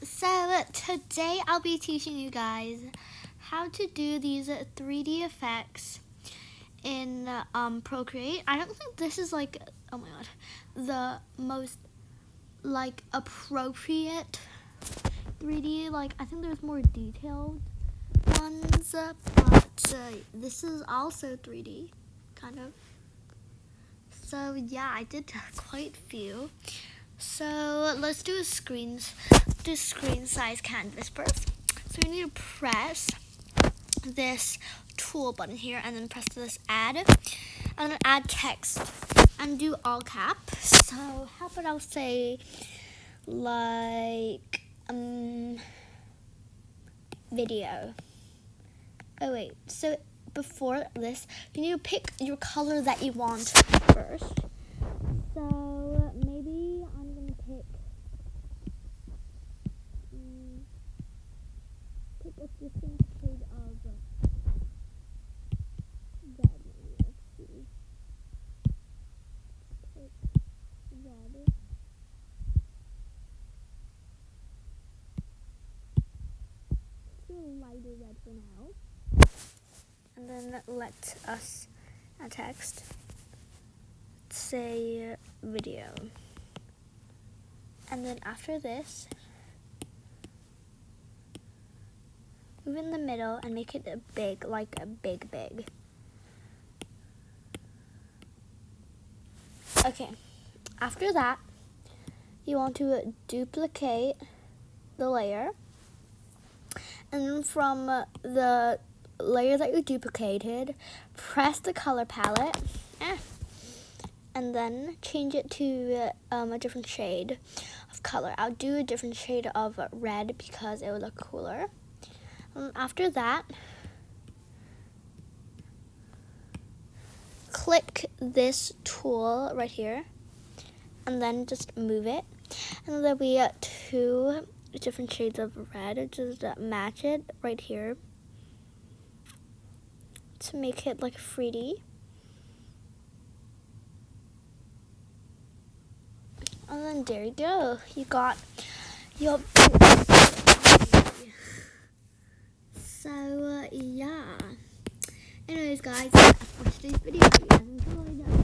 So today I'll be teaching you guys how to do these 3D effects in Procreate. I don't think this is like, oh my god, the most like appropriate 3D. Like, I think there's more detailed ones, but this is also 3D, kind of. So yeah, I did quite a few. So let's do screen size canvas first. So we need to press this tool button here and then press this add. I'm gonna add text and do all caps. So how about I'll say like video. Oh wait, so before this you need to pick your color that you want first. So maybe I'm gonna pick a different shade of red. Maybe. Let's see. Pick red. Let's do a lighter red for now. And then let us add text. Say video. And then after this, move in the middle and make it a big, like a big. Okay, after that, you want to duplicate the layer. And then from the layer that you duplicated, press the color palette. And then change it to a different shade of color. I'll do a different shade of red because it will look cooler. After that, click this tool right here and then just move it. And there'll be 2 different shades of red. Just match it right here to make it like 3D. And then there you go. You got your So yeah. Anyways, guys, that's for today's video. If you guys enjoyed,